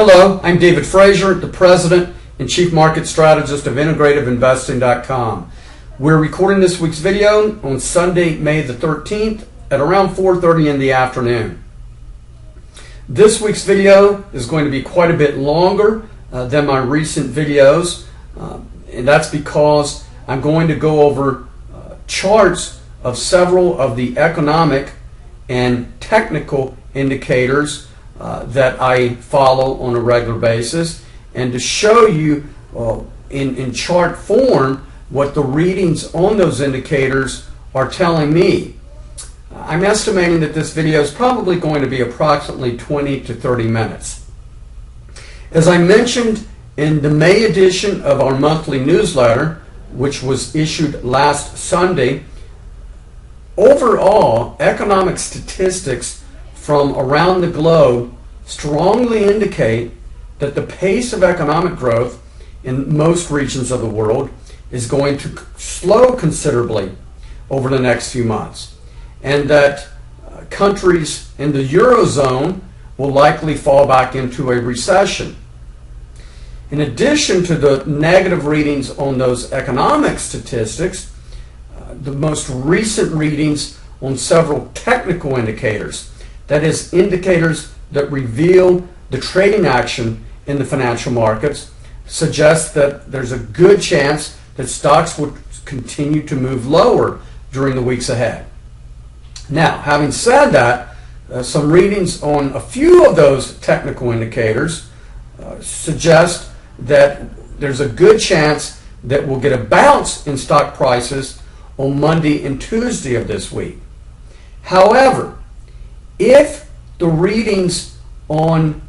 Hello, I'm David Frazier, the President and Chief Market Strategist of IntegrativeInvesting.com. We're recording this week's video on Sunday, May the 13th at around 4:30 in the afternoon. This week's video is going to be quite a bit longer than my recent videos, and that's because I'm going to go over charts of several of the economic and technical indicators that I follow on a regular basis, and to show you in chart form what the readings on those indicators are telling me. I'm estimating that this video is probably going to be approximately 20 to 30 minutes. As I mentioned in the May edition of our monthly newsletter, which was issued last Sunday, overall economic statistics from around the globe strongly indicate that the pace of economic growth in most regions of the world is going to slow considerably over the next few months, and that countries in the Eurozone will likely fall back into a recession. In addition to the negative readings on those economic statistics, the most recent readings on several technical indicators, that is, indicators that reveal the trading action in the financial markets, suggest that there's a good chance that stocks will continue to move lower during the weeks ahead. Now, having said that, some readings on a few of those technical indicators suggest that there's a good chance that we'll get a bounce in stock prices on Monday and Tuesday of this week. However, if the readings on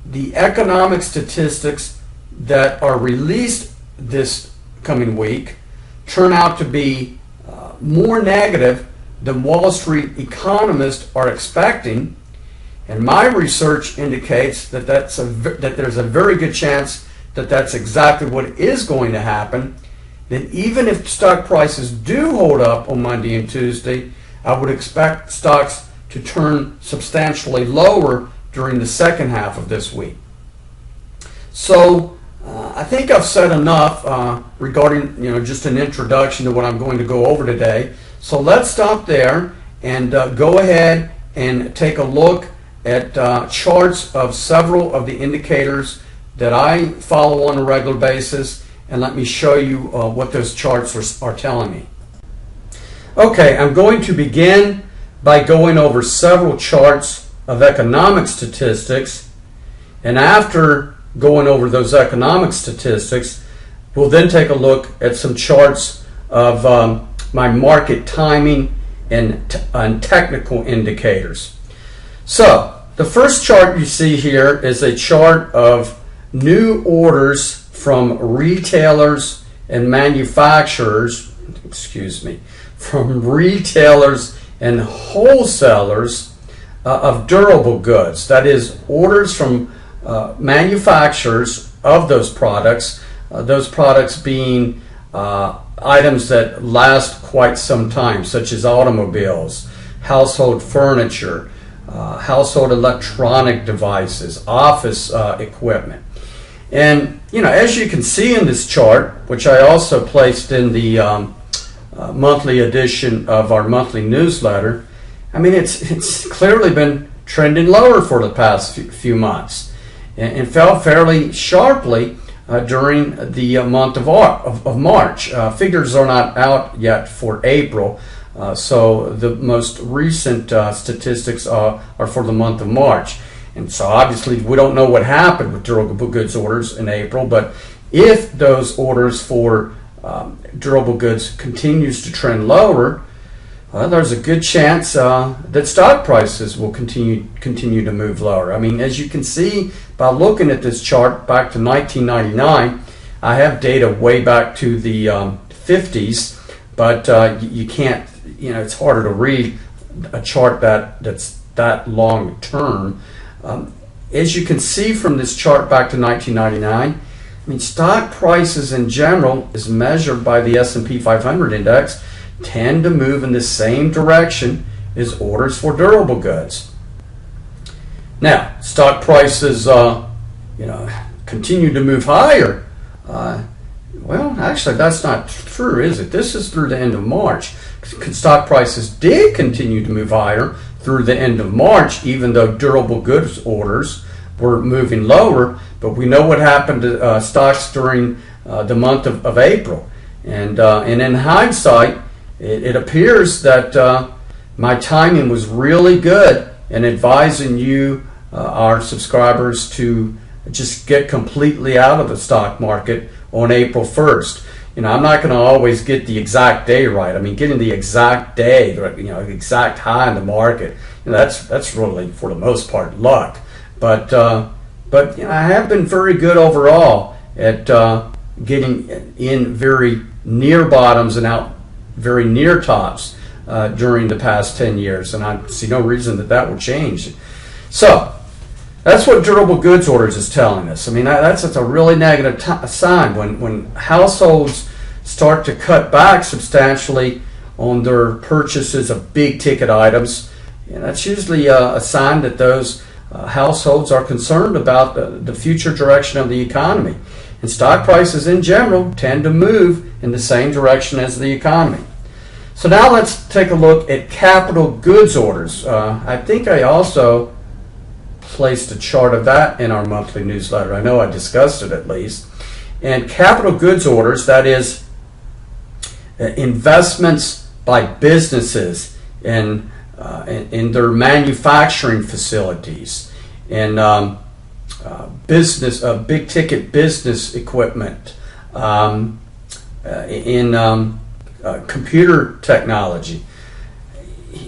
the economic statistics that are released this coming week turn out to be more negative than Wall Street economists are expecting, and my research indicates that there's a very good chance that that's exactly what is going to happen, then even if stock prices do hold up on Monday and Tuesday, I would expect stocks to turn substantially lower during the second half of this week. So I think I've said enough regarding just an introduction to what I'm going to go over today. So let's stop there and go ahead and take a look at charts of several of the indicators that I follow on a regular basis, and let me show you what those charts are telling me. Okay, I'm going to begin by going over several charts of economic statistics, and after going over those economic statistics, we'll then take a look at some charts of my market timing and technical indicators. So the first chart you see here is a chart of new orders from retailers and manufacturers, from retailers and wholesalers of durable goods. That is, orders from manufacturers of those products being items that last quite some time, such as automobiles, household furniture, household electronic devices, office equipment. And as you can see in this chart, which I also placed in the monthly edition of our monthly newsletter, I mean, it's clearly been trending lower for the past few months, and fell fairly sharply during the month of March. Figures are not out yet for April, so the most recent statistics are for the month of March. And so obviously we don't know what happened with durable goods orders in April, but if those orders for durable goods continues to trend lower, there's a good chance that stock prices will continue to move lower. I mean, as you can see by looking at this chart back to 1999, I have data way back to the 50s, but you can't, it's harder to read a chart that's that long term. As you can see from this chart back to 1999, I mean, stock prices in general, as measured by the S&P 500 index, tend to move in the same direction as orders for durable goods. Now, stock prices continue to move higher. Well, actually, that's not true, is it? This is through the end of March. Stock prices did continue to move higher through the end of March, even though durable goods orders were moving lower. But we know what happened to stocks during the month of April. And in hindsight, it appears that my timing was really good in advising you, our subscribers, to just get completely out of the stock market on April 1st. I'm not going to always get the exact day right. I mean, getting the exact day, the exact high in the market, that's really, for the most part, luck. But I have been very good overall at getting in very near bottoms and out very near tops during the past 10 years, and I see no reason that will change. So that's what durable goods orders is telling us. I mean, that's a really negative sign when households start to cut back substantially on their purchases of big ticket items. That's usually a sign that those households are concerned about the future direction of the economy. And stock prices in general tend to move in the same direction as the economy. So now let's take a look at capital goods orders. I think I also placed a chart of that in our monthly newsletter. I know I discussed it at least. And capital goods orders, that is investments by businesses in their manufacturing facilities, in big ticket business equipment, in computer technology.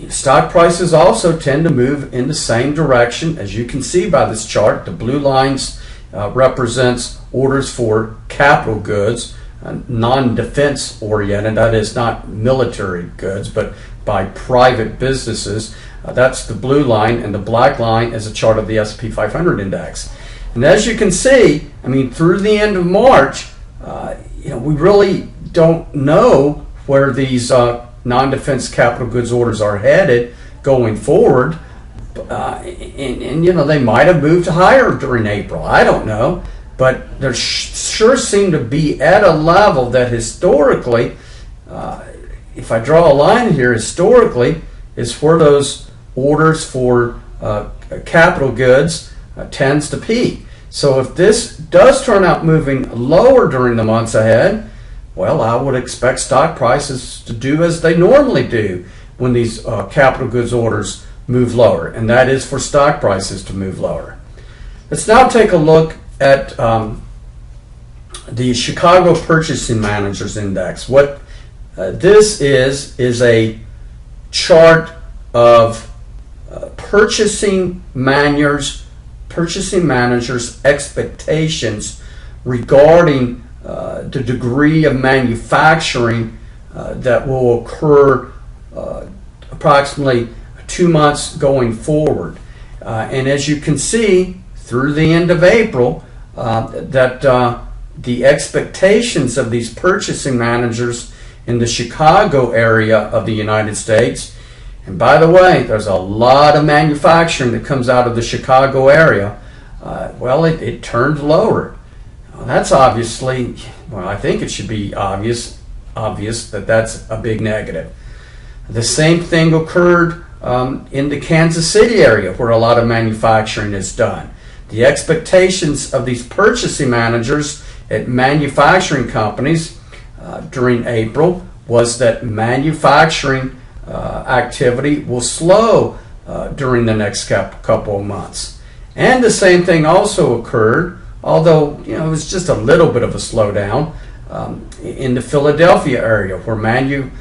Stock prices also tend to move in the same direction. As you can see by this chart, the blue lines represents orders for capital goods, non-defense oriented, that is not military goods, but by private businesses. That's the blue line, and the black line is a chart of the S&P 500 index. And as you can see, I mean, through the end of March, we really don't know where these non-defense capital goods orders are headed going forward. And they might have moved higher during April. I don't know. But they sure seem to be at a level that historically, if I draw a line here, historically, is where those orders for capital goods tends to peak. So if this does turn out moving lower during the months ahead, well, I would expect stock prices to do as they normally do when these capital goods orders move lower, and that is for stock prices to move lower. Let's now take a look at the Chicago Purchasing Managers Index. What this is a chart of purchasing managers' expectations regarding the degree of manufacturing that will occur approximately 2 months going forward. And as you can see, through the end of April, that the expectations of these purchasing managers in the Chicago area of the United States, and by the way, there's a lot of manufacturing that comes out of the Chicago area, it turned lower. That's obviously, I think it should be obvious that that's a big negative. The same thing occurred in the Kansas City area, where a lot of manufacturing is done. The expectations of these purchasing managers at manufacturing companies during April was that manufacturing activity will slow during the next couple of months. And the same thing also occurred, although it was just a little bit of a slowdown, in the Philadelphia area, where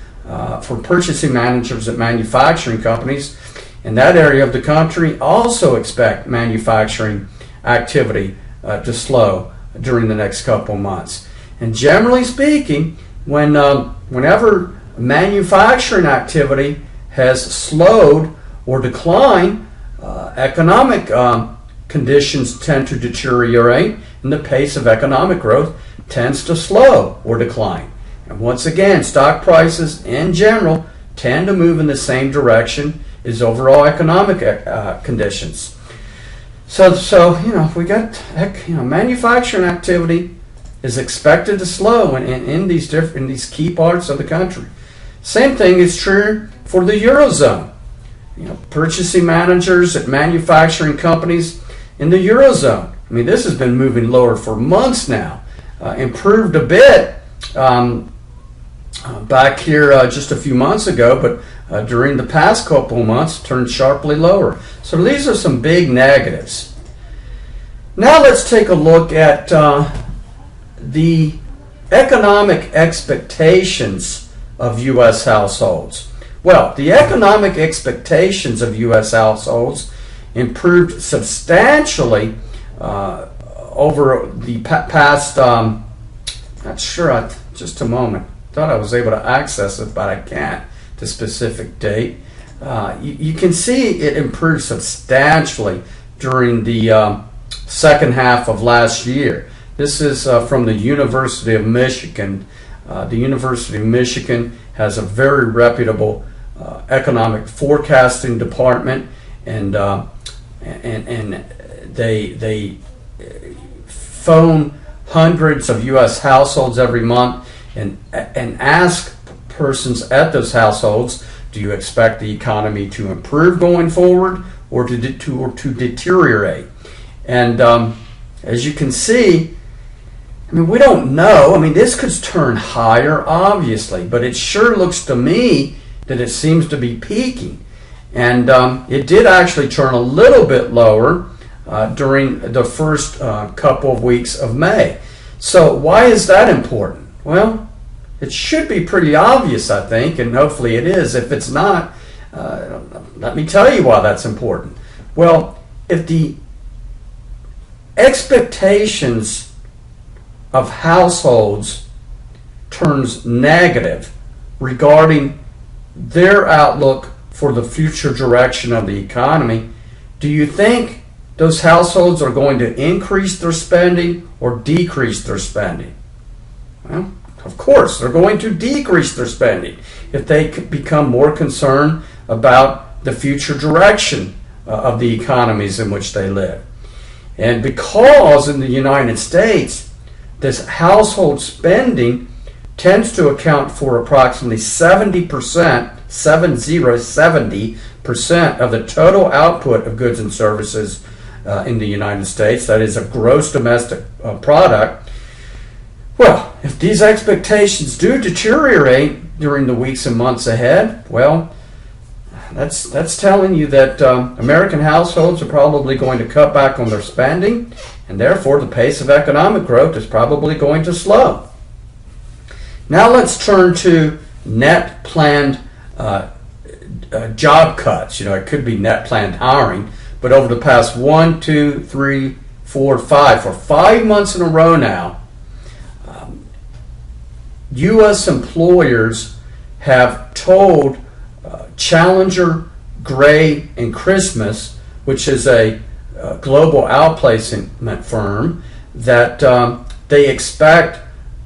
for purchasing managers at manufacturing companies in that area of the country also expect manufacturing activity to slow during the next couple of months. And generally speaking, whenever manufacturing activity has slowed or declined, economic conditions tend to deteriorate, and the pace of economic growth tends to slow or decline. And once again, stock prices in general tend to move in the same direction as overall economic conditions. So we got manufacturing activity is expected to slow in these key parts of the country. Same thing is true for the Eurozone. Purchasing managers at manufacturing companies in the Eurozone. I mean, this has been moving lower for months now. Improved a bit back here just a few months ago, but during the past couple of months turned sharply lower. So these are some big negatives. Now let's take a look at the economic expectations of U.S. households. Well, the economic expectations of U.S. households improved substantially over the past, not sure, just a moment. Thought I was able to access it, but I can't, the specific date. You can see it improved substantially during the second half of last year. This is from the University of Michigan. The University of Michigan has a very reputable economic forecasting department, and they phone hundreds of U.S. households every month and ask persons at those households, do you expect the economy to improve going forward or to deteriorate? And as you can see, I mean, we don't know. I mean, this could turn higher, obviously, but it sure looks to me that it seems to be peaking. And it did actually turn a little bit lower during the first couple of weeks of May. So why is that important? Well, it should be pretty obvious, I think, and hopefully it is. If it's not, let me tell you why that's important. Well, if the expectations of households turns negative regarding their outlook for the future direction of the economy, do you think those households are going to increase their spending or decrease their spending? Well, of course, they're going to decrease their spending if they become more concerned about the future direction of the economies in which they live. And because in the United States, this household spending tends to account for approximately 70% of the total output of goods and services in the United States, that is a gross domestic product. Well, if these expectations do deteriorate during the weeks and months ahead, well, that's telling you that American households are probably going to cut back on their spending, and therefore the pace of economic growth is probably going to slow. Now let's turn to net planned job cuts. It could be net planned hiring, but over the past 5 months in a row now, U.S. employers have told Challenger, Gray, and Christmas, which is a global outplacement firm, that they expect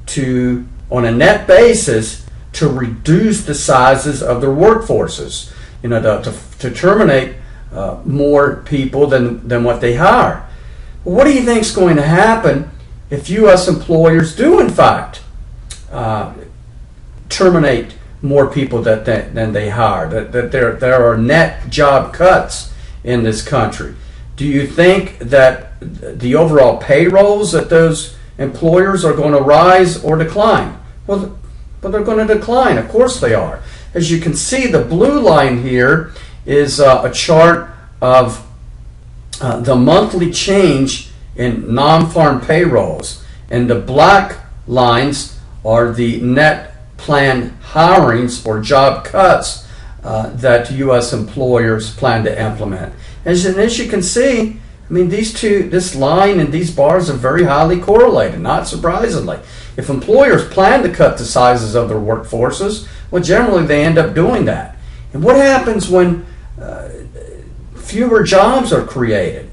to, on a net basis, to reduce the sizes of their workforces, to terminate more people than what they hire. Well, what do you think is going to happen if U.S. employers do, in fact, terminate more people than they hire, that there are net job cuts in this country? Do you think that the overall payrolls at those employers are going to rise or decline? Well, but they're going to decline. Of course they are. As you can see, the blue line here is a chart of the monthly change in non-farm payrolls, and the black lines are the net planned hirings or job cuts that U.S. employers plan to implement. As you can see, I mean, this line and these bars are very highly correlated, not surprisingly. If employers plan to cut the sizes of their workforces, well, generally they end up doing that. And what happens when fewer jobs are created?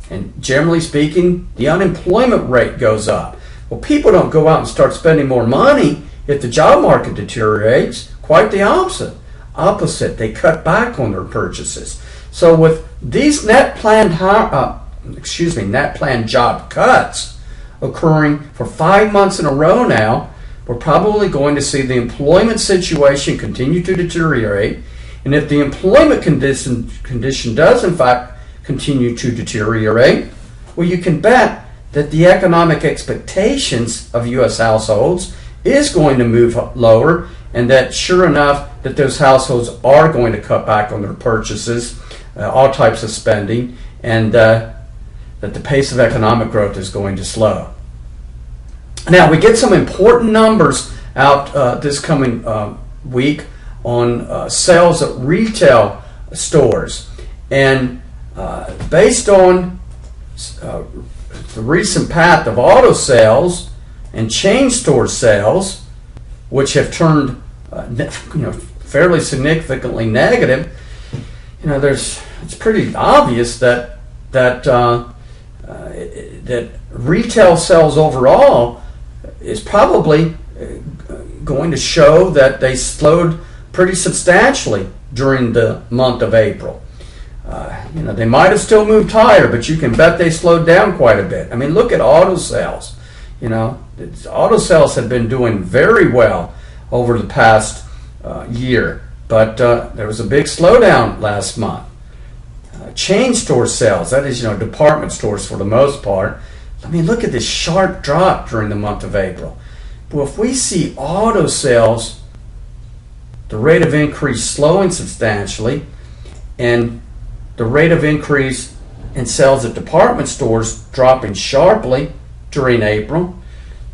And generally speaking, the unemployment rate goes up. Well, people don't go out and start spending more money if the job market deteriorates. Quite the opposite. They cut back on their purchases. So with these net planned job cuts occurring for 5 months in a row now, we're probably going to see the employment situation continue to deteriorate. And if the employment condition does in fact continue to deteriorate, well, you can bet that the economic expectations of U.S. households is going to move lower, and that sure enough that those households are going to cut back on their purchases, all types of spending, and that the pace of economic growth is going to slow. Now, we get some important numbers out this coming week on sales at retail stores. And based on the recent path of auto sales and chain store sales, which have turned fairly significantly negative, it's pretty obvious that retail sales overall is probably going to show that they slowed pretty substantially during the month of April. They might have still moved higher, but you can bet they slowed down quite a bit. I mean, look at auto sales. Auto sales have been doing very well over the past year, but there was a big slowdown last month. Chain store sales, that is, department stores for the most part. I mean, look at this sharp drop during the month of April. Well, if we see auto sales, the rate of increase slowing substantially, and the rate of increase in sales at department stores dropping sharply during April,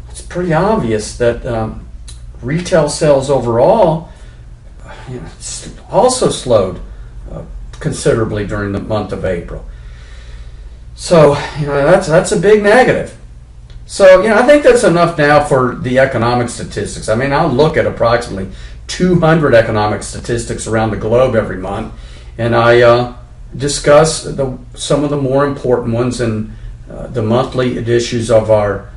it's pretty obvious that retail sales overall also slowed considerably during the month of April. So that's a big negative. So I think that's enough now for the economic statistics. I mean, I'll look at approximately 200 economic statistics around the globe every month, and I discuss some of the more important ones in the monthly issues of our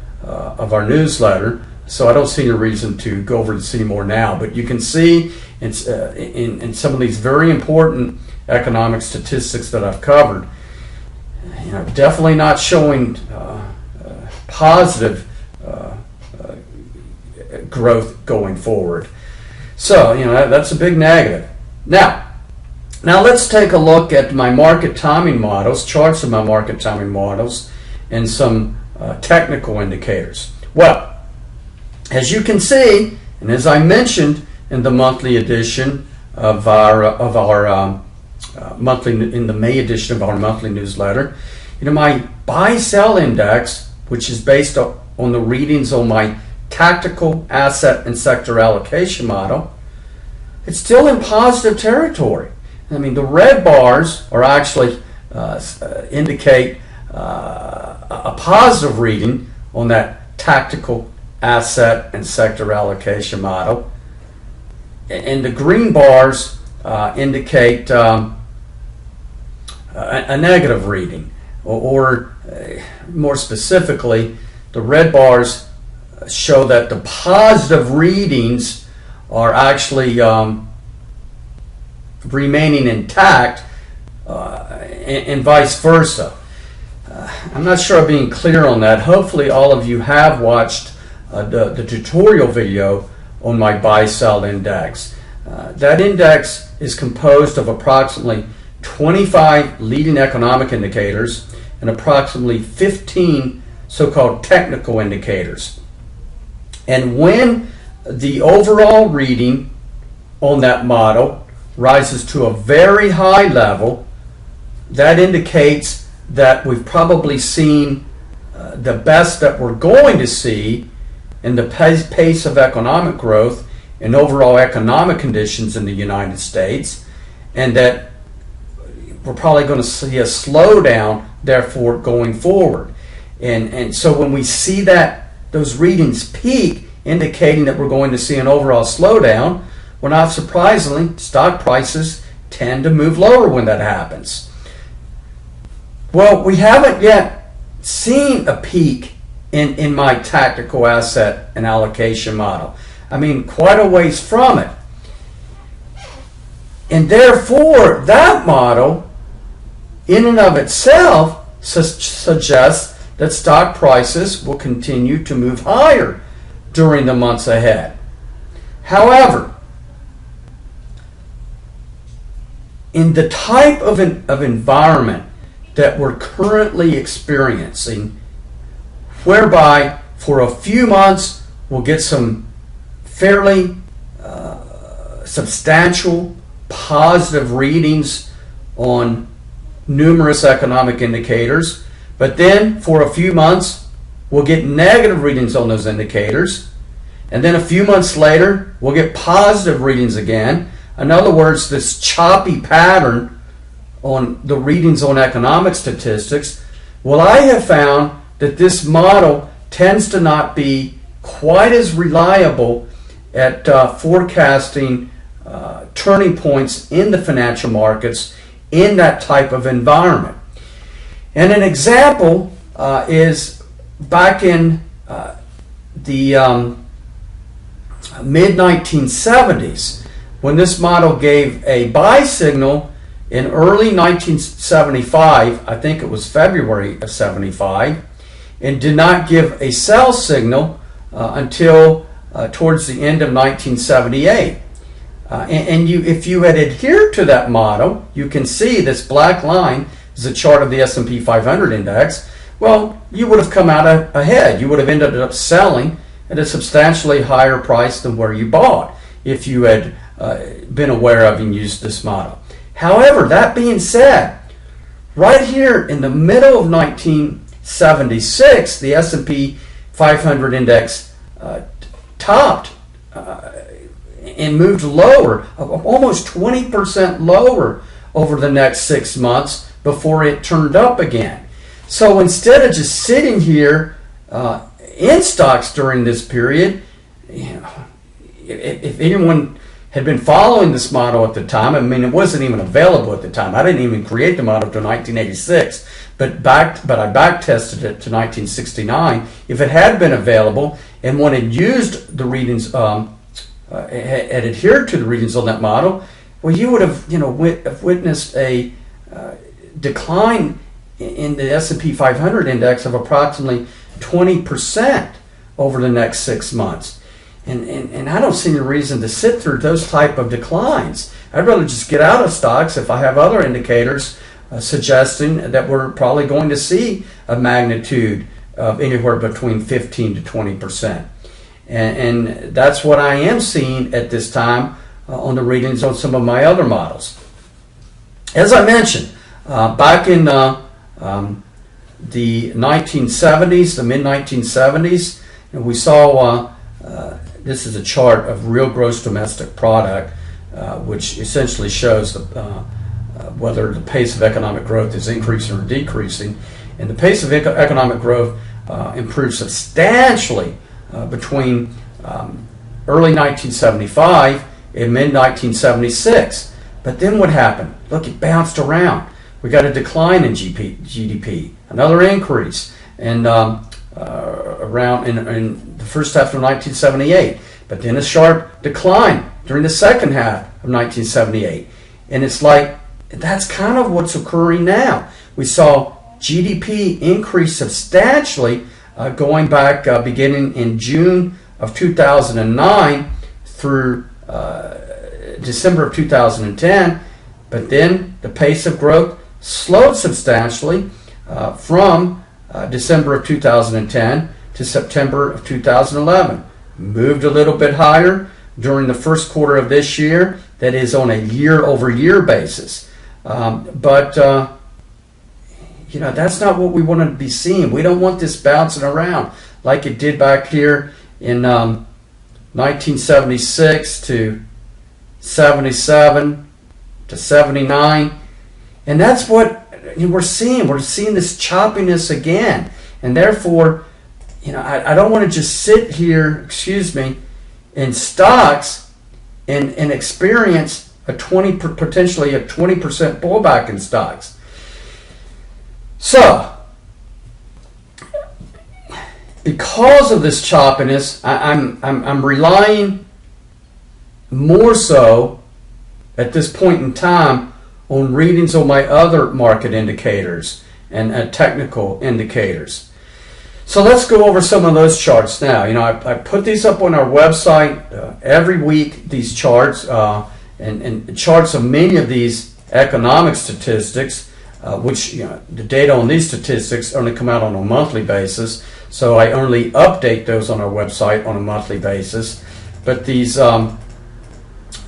newsletter. So I don't see any reason to go over this anymore now. But you can see in some of these very important economic statistics that I've covered, definitely not showing positive growth going forward. So that's a big negative. Now let's take a look at my market timing models, charts of my market timing models, and some technical indicators. Well, as you can see, and as I mentioned in the monthly edition of our in the May edition of our monthly newsletter, my buy-sell index, which is based on the readings on my tactical asset and sector allocation model, it's still in positive territory. I mean, the red bars are actually indicate a positive reading on that tactical asset and sector allocation model, and the green bars indicate a negative reading, or more specifically, the red bars show that the positive readings are actually remaining intact, and vice versa. I'm not sure I'm being clear on that. Hopefully all of you have watched the tutorial video on my buy-sell index. That index is composed of approximately 25 leading economic indicators and approximately 15 so-called technical indicators. And when the overall reading on that model rises to a very high level, that indicates that we've probably seen the best that we're going to see in the pace of economic growth and overall economic conditions in the United States, and that we're probably going to see a slowdown, therefore, going forward. And so when we see that those readings peak, indicating that we're going to see an overall slowdown, well, not surprisingly, stock prices tend to move lower when that happens. Well, we haven't yet seen a peak in my tactical asset and allocation model. I mean, quite a ways from it. And therefore, that model in and of itself suggests that stock prices will continue to move higher during the months ahead. However, in the type of environment that we're currently experiencing, whereby for a few months we'll get some fairly substantial positive readings on numerous economic indicators, but then for a few months we'll get negative readings on those indicators, and then a few months later we'll get positive readings again. In other words, this choppy pattern on the readings on economic statistics, well, I have found that this model tends to not be quite as reliable at forecasting turning points in the financial markets in that type of environment. And an example is back in the mid-1970s, when this model gave a buy signal in early 1975, I think it was February of 75, and did not give a sell signal until towards the end of 1978. If you had adhered to that model, you can see this black line is a chart of the S&P 500 index. Well, you would have come out ahead. You would have ended up selling at a substantially higher price than where you bought if you had been aware of and used this model. However, that being said, right here in the middle of 1976, the S&P 500 index topped and moved lower, almost 20% lower over the next 6 months before it turned up again. So instead of just sitting here in stocks during this period, if anyone had been following this model at the time, I mean, it wasn't even available at the time. I didn't even create the model until 1986, but I back tested it to 1969. If it had been available and one had used the readings, had adhered to the readings on that model, well, you would have, witnessed a decline in the S&P 500 index of approximately 20% over the next 6 months. And I don't see any reason to sit through those type of declines. I'd rather just get out of stocks if I have other indicators suggesting that we're probably going to see a magnitude of anywhere between 15 to 20%. And that's what I am seeing at this time on the readings on some of my other models. As I mentioned, back in the 1970s, the mid-1970s, we saw this is a chart of real gross domestic product, which essentially shows whether the pace of economic growth is increasing or decreasing. And the pace of economic growth improved substantially between early 1975 and mid-1976. But then what happened? Look, it bounced around. We got a decline in GDP, another increase, and around in the first half of 1978, but then a sharp decline during the second half of 1978. And it's like, that's kind of what's occurring now. We saw GDP increase substantially going back beginning in June of 2009 through December of 2010, but then the pace of growth slowed substantially from December of 2010 to September of 2011. Moved a little bit higher during the first quarter of this year, that is on a year-over-year basis. But that's not what we want to be seeing. We don't want this bouncing around like it did back here in 1976 to 77 to 79. And that's what we're seeing. We're seeing this choppiness again. And therefore, I don't want to just sit here, in stocks and experience potentially a 20% pullback in stocks. So, because of this choppiness, I'm relying more so at this point in time on readings on my other market indicators and technical indicators. So let's go over some of those charts now. I put these up on our website every week, these charts, and charts of many of these economic statistics, which the data on these statistics only come out on a monthly basis, so I only update those on our website on a monthly basis. But these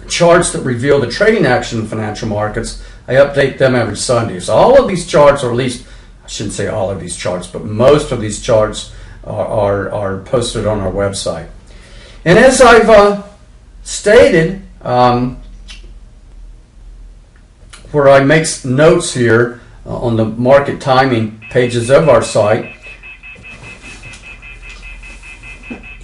charts that reveal the trading action in financial markets, I update them every Sunday. So all of these charts, or at least I shouldn't say all of these charts, but most of these charts are posted on our website. And as I've stated, where I make notes here on the market timing pages of our site,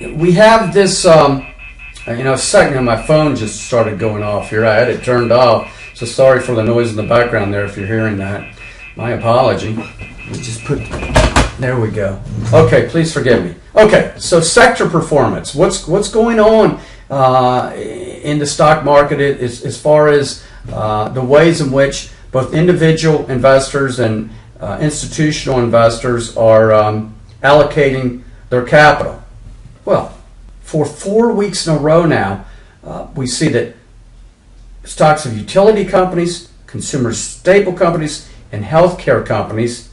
we have this, second, my phone just started going off here. I had it turned off, so sorry for the noise in the background there if you're hearing that. My apology. Let me just there we go. Okay, please forgive me. Okay, so sector performance. What's going on in the stock market as far as the ways in which both individual investors and institutional investors are allocating their capital? Well, for 4 weeks in a row now, we see that stocks of utility companies, consumer staple companies, and healthcare companies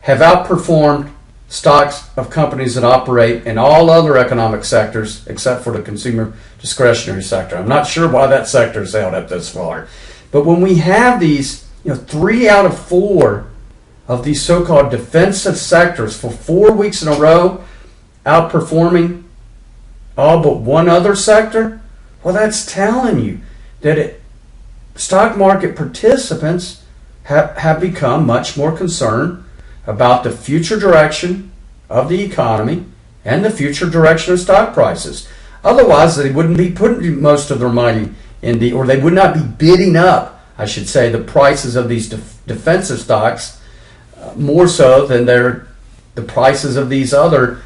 have outperformed stocks of companies that operate in all other economic sectors except for the consumer discretionary sector. I'm not sure why that sector is held up this far. But when we have these, 3 out of 4 of these so-called defensive sectors for 4 weeks in a row outperforming all but one other sector, well, that's telling you that stock market participants have become much more concerned about the future direction of the economy and the future direction of stock prices. Otherwise, they wouldn't be putting most of their money or they would not be bidding up, I should say, the prices of these defensive stocks more so than the prices of these other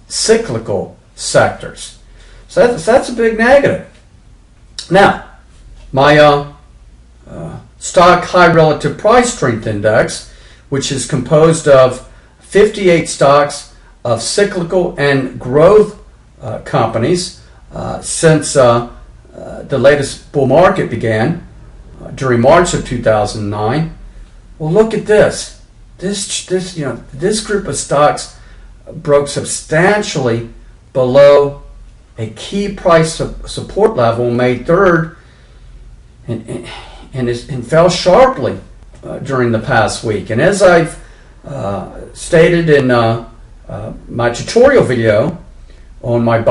cyclical sectors. So that's a big negative. Now, my stock high relative price strength index, which is composed of 58 stocks of cyclical and growth companies since the latest bull market began during March of 2009. Well, look at this. This group of stocks broke substantially below a key price support level on May 3rd and fell sharply during the past week. And as I've stated in my tutorial video on my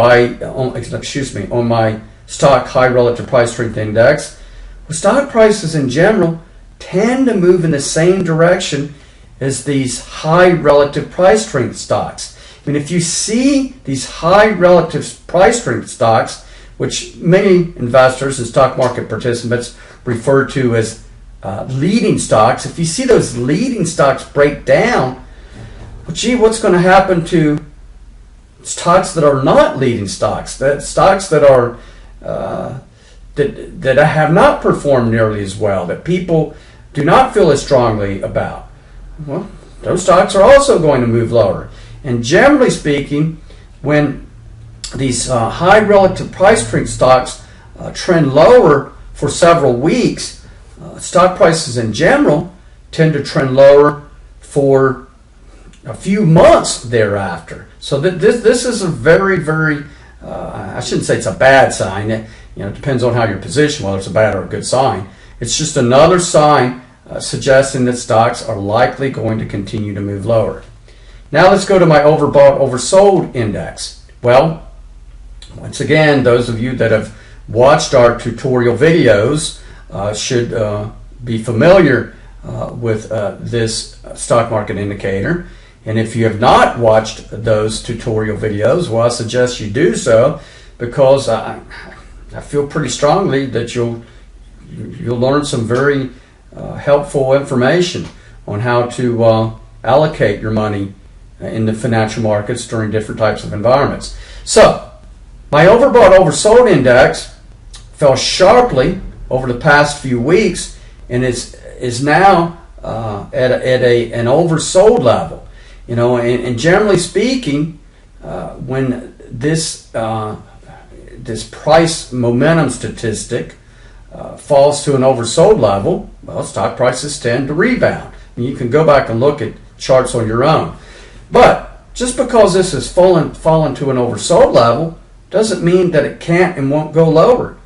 stock high relative price strength index, stock prices in general tend to move in the same direction as these high relative price strength stocks. I mean, if you see these high relative price strength stocks, which many investors and stock market participants refer to as leading stocks, if you see those leading stocks break down, well, gee, what's going to happen to stocks that are not leading stocks, stocks that are that have not performed nearly as well, that people do not feel as strongly about? Well, those stocks are also going to move lower. And generally speaking, when these high relative price strength stocks trend lower for several weeks, stock prices in general tend to trend lower for a few months thereafter. So this is a very, very, I shouldn't say it's a bad sign. It depends on how you're positioned, whether it's a bad or a good sign. It's just another sign suggesting that stocks are likely going to continue to move lower. Now let's go to my overbought, oversold index. Well, once again, those of you that have watched our tutorial videos should be familiar with this stock market indicator. And if you have not watched those tutorial videos, well, I suggest you do so, because I feel pretty strongly that you'll learn some very helpful information on how to allocate your money in the financial markets during different types of environments. So, my overbought oversold index fell sharply over the past few weeks and is now at an oversold level. And generally speaking, when this price momentum statistic falls to an oversold level, well, stock prices tend to rebound. And you can go back and look at charts on your own. But just because this has fallen to an oversold level doesn't mean that it can't and won't go lower.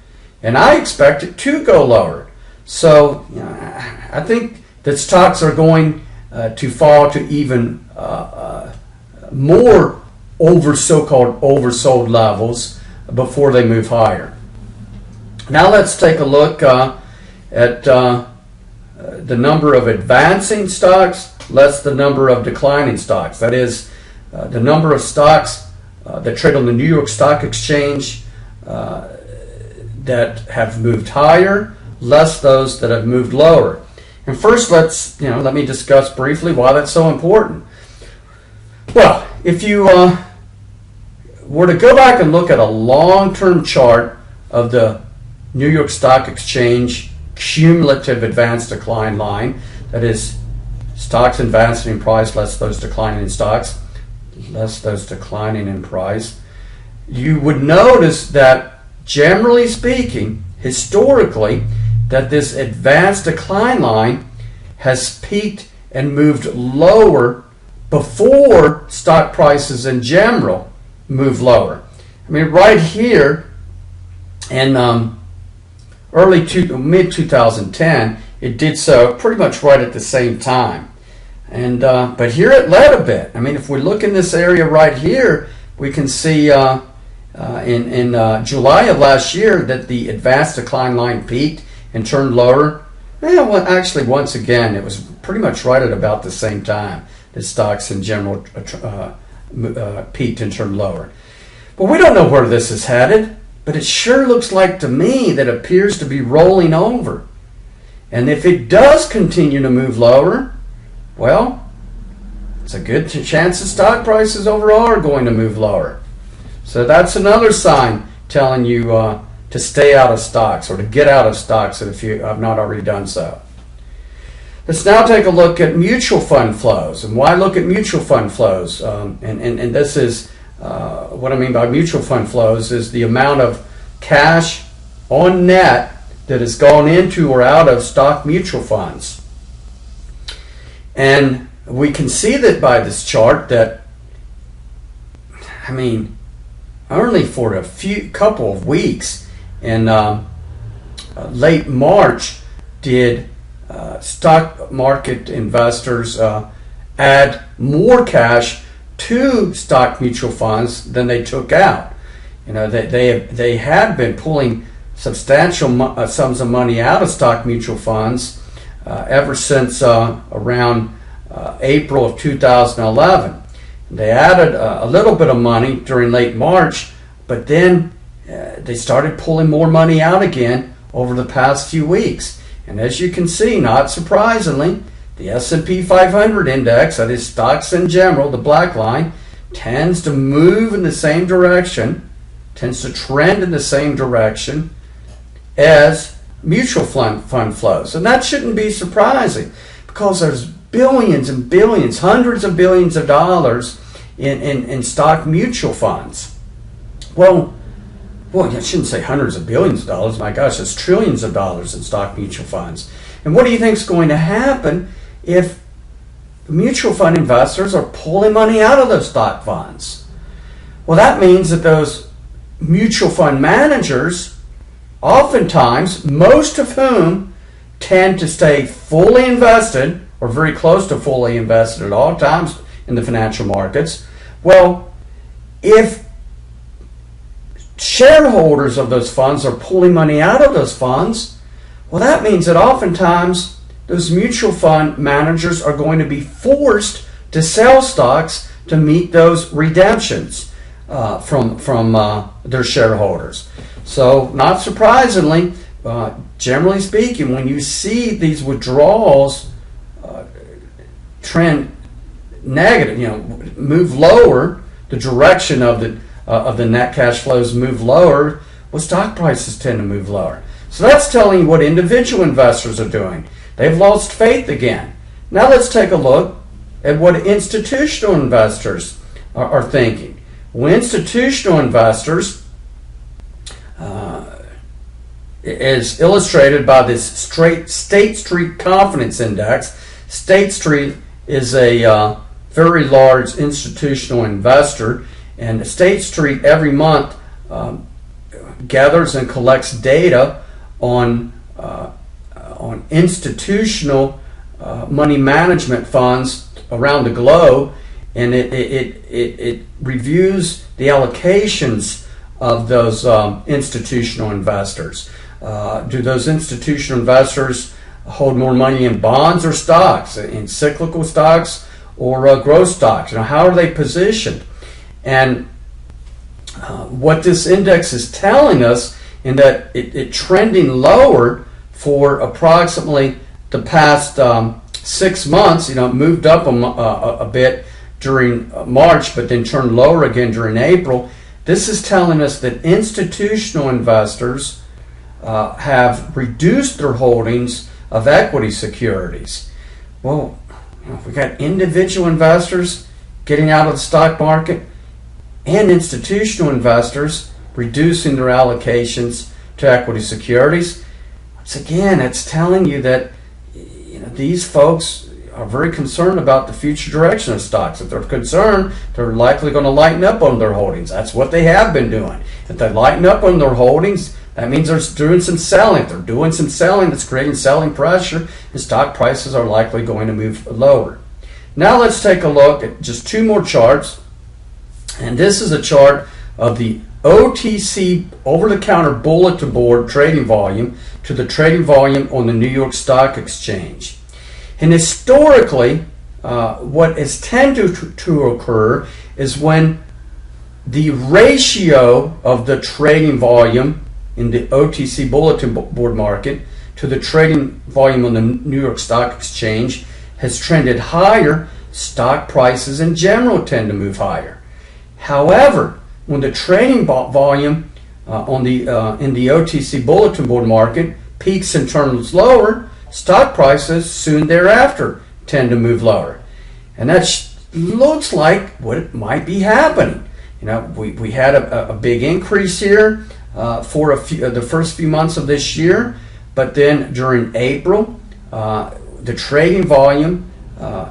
And I expect it to go lower. So I think that stocks are going to fall to even more so-called oversold levels before they move higher. Now let's take a look at the number of advancing stocks less the number of declining stocks. That is, the number of stocks that trade on the New York Stock Exchange that have moved higher, less those that have moved lower. And first, let me discuss briefly why that's so important. Well, if you were to go back and look at a long-term chart of the New York Stock Exchange cumulative advance decline line, that is, stocks advancing in price less those declining in stocks, less those declining in price, you would notice that, generally speaking, historically, that this advanced decline line has peaked and moved lower before stock prices in general move lower. I mean, right here in mid-2010, it did so pretty much right at the same time. And but here it led a bit. I mean, if we look in this area right here, we can see in July of last year that the advanced decline line peaked and turned lower. Well, actually, once again, it was pretty much right at about the same time that stocks in general peaked and turned lower. But we don't know where this is headed, but it sure looks like to me that it appears to be rolling over. And if it does continue to move lower, well, it's a good chance that stock prices overall are going to move lower. So that's another sign telling you to stay out of stocks or to get out of stocks if you have not already done so. Let's now take a look at mutual fund flows. And why look at mutual fund flows? And this is what I mean by mutual fund flows is the amount of cash on net that has gone into or out of stock mutual funds. And we can see that by this chart that, I mean, only for a couple of weeks in late March did stock market investors add more cash to stock mutual funds than they took out. They had been pulling substantial sums of money out of stock mutual funds ever since around April of 2011. They added a little bit of money during late March, but then they started pulling more money out again over the past few weeks. And as you can see, not surprisingly, the S&P 500 index, that is stocks in general, the black line, tends to move in the same direction, tends to trend in the same direction as mutual fund flows. And that shouldn't be surprising because there's billions and billions, hundreds of billions of dollars in stock mutual funds. Well, I shouldn't say hundreds of billions of dollars. My gosh, it's trillions of dollars in stock mutual funds. And what do you think is going to happen if mutual fund investors are pulling money out of those stock funds? Well, that means that those mutual fund managers, oftentimes, most of whom tend to stay fully invested or very close to fully invested at all times in the financial markets. Well, if shareholders of those funds are pulling money out of those funds, well, that means that oftentimes those mutual fund managers are going to be forced to sell stocks to meet those redemptions from their shareholders. So, not surprisingly, generally speaking, when you see these withdrawals trend negative, move lower, the direction of the net cash flows move lower, well, stock prices tend to move lower. So that's telling you what individual investors are doing. They've lost faith again. Now let's take a look at what institutional investors are thinking. Well, institutional investors, is illustrated by this State Street Confidence Index. State Street is a very large institutional investor, and State Street every month gathers and collects data on institutional money management funds around the globe, and it reviews the allocations of those institutional investors. Do those institutional investors hold more money in bonds or stocks, in cyclical stocks or growth stocks? How are they positioned? And what this index is telling us, in that it trending lower for approximately the past 6 months. It moved up a bit during March, but then turned lower again during April. This is telling us that institutional investors have reduced their holdings of equity securities. Well, we got individual investors getting out of the stock market and institutional investors reducing their allocations to equity securities. Once again, it's telling you that these folks are very concerned about the future direction of stocks. If they're concerned, they're likely going to lighten up on their holdings. That's what they have been doing. If they lighten up on their holdings, that means they're doing some selling. If they're doing some selling, that's creating selling pressure, and stock prices are likely going to move lower. Now let's take a look at just 2 more charts. And this is a chart of the OTC, over-the-counter bulletin board trading volume to the trading volume on the New York Stock Exchange. And historically, what has tended to occur is when the ratio of the trading volume in the OTC bulletin board market to the trading volume on the New York Stock Exchange has trended higher, stock prices in general tend to move higher. However, when the trading volume in the OTC bulletin board market peaks and turns lower, stock prices soon thereafter tend to move lower. And that looks like what might be happening. We had a big increase here for the first few months of this year, but then during April, the trading volume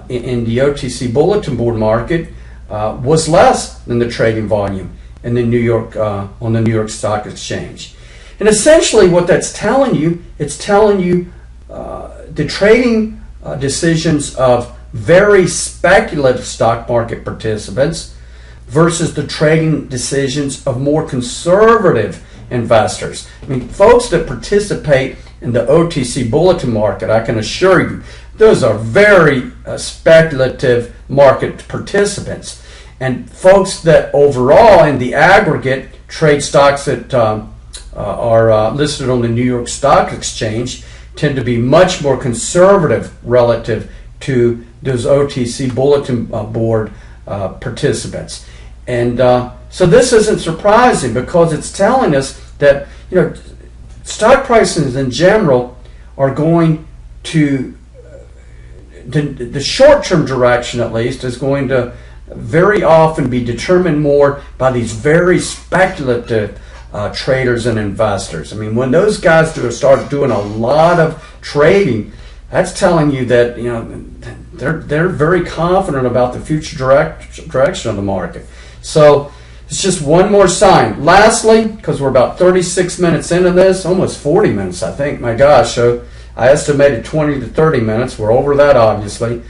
in the OTC bulletin board market was less than the trading volume in the New York on the New York Stock Exchange. And essentially, what that's telling you, it's telling you the trading decisions of very speculative stock market participants versus the trading decisions of more conservative investors. I mean, folks that participate in the OTC bulletin market, I can assure you, those are very speculative market participants. And folks that overall, in the aggregate, trade stocks that are listed on the New York Stock Exchange tend to be much more conservative relative to those OTC bulletin board participants. And so this isn't surprising, because it's telling us that stock prices in general are going to, the short-term direction at least, is going to very often be determined more by these very speculative traders and investors. I mean, when those guys start doing a lot of trading, that's telling you that they're very confident about the future direction of the market. So it's just one more sign. Lastly, because we're about 36 minutes into this, almost 40 minutes, I think. My gosh, so I estimated 20 to 30 minutes. We're over that, obviously.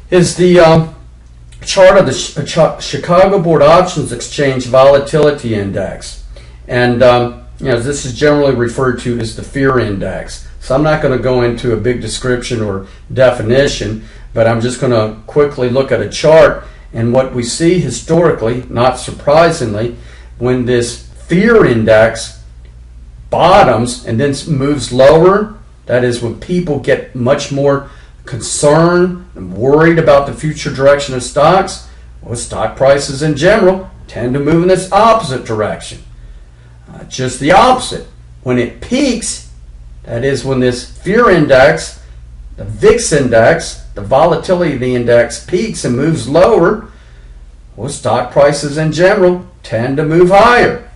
Is the chart of the Chicago Board Options Exchange Volatility Index. And this is generally referred to as the fear index. So I'm not going to go into a big description or definition, but I'm just going to quickly look at a chart. And what we see historically, not surprisingly, when this fear index bottoms and then moves lower, that is when people get much more concerned and worried about the future direction of stocks, well, stock prices in general tend to move in this opposite direction. Just the opposite. when it peaks, that is when this fear index, the VIX index, the volatility index peaks and moves lower, well, stock prices in general tend to move higher.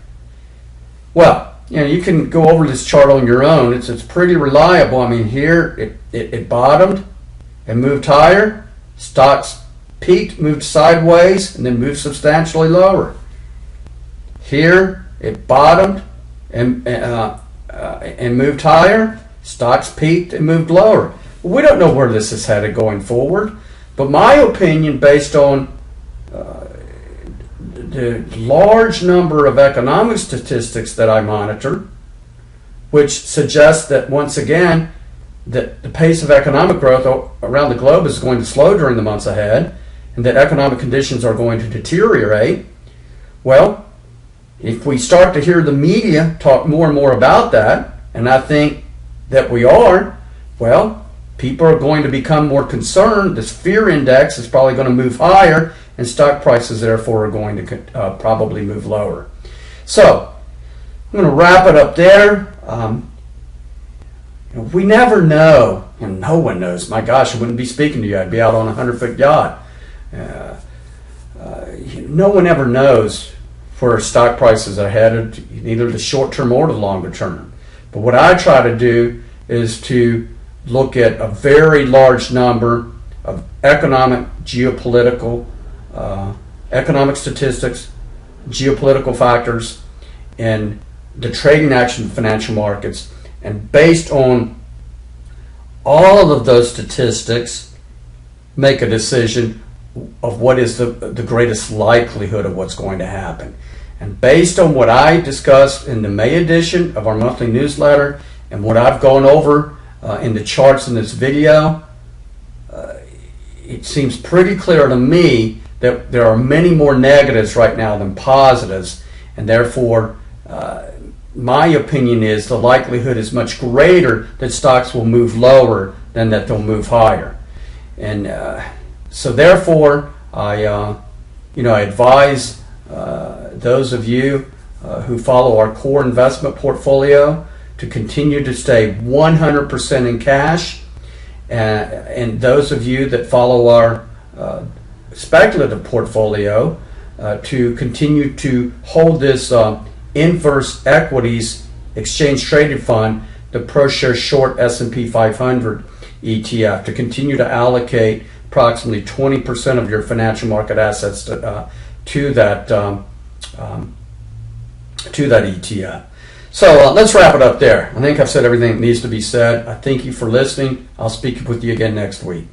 Well, you can go over this chart on your own. It's pretty reliable. I mean, here it bottomed and moved higher. Stocks peaked, moved sideways, and then moved substantially lower. Here it bottomed and moved higher. Stocks peaked and moved lower. We don't know where this is headed going forward, but my opinion, based on the large number of economic statistics that I monitor, which suggests that once again that the pace of economic growth around the globe is going to slow during the months ahead, and that economic conditions are going to deteriorate. Well, if we start to hear the media talk more and more about that, and I think that we are, well, people are going to become more concerned. This fear index is probably going to move higher, and stock prices therefore are going to probably move lower. So I'm going to wrap it up there. We never know, and no one knows. My gosh, I wouldn't be speaking to you. I'd be out on a 100-foot yacht. No one ever knows where stock prices are headed, either the short term or the longer term. But what I try to do is to look at a very large number of economic, geopolitical, economic statistics, geopolitical factors, and the trading action of financial markets. And based on all of those statistics, make a decision of what is the greatest likelihood of what's going to happen. And based on what I discussed in the May edition of our monthly newsletter and what I've gone over in the charts in this video, it seems pretty clear to me that there are many more negatives right now than positives, and therefore my opinion is the likelihood is much greater that stocks will move lower than that they'll move higher. And so therefore I advise those of you who follow our core investment portfolio to continue to stay 100% in cash, and those of you that follow our speculative portfolio to continue to hold this inverse equities exchange traded fund, the ProShare Short S&P 500 ETF, to continue to allocate approximately 20% of your financial market assets to that ETF. So let's wrap it up there. I think I've said everything that needs to be said. I thank you for listening. I'll speak with you again next week.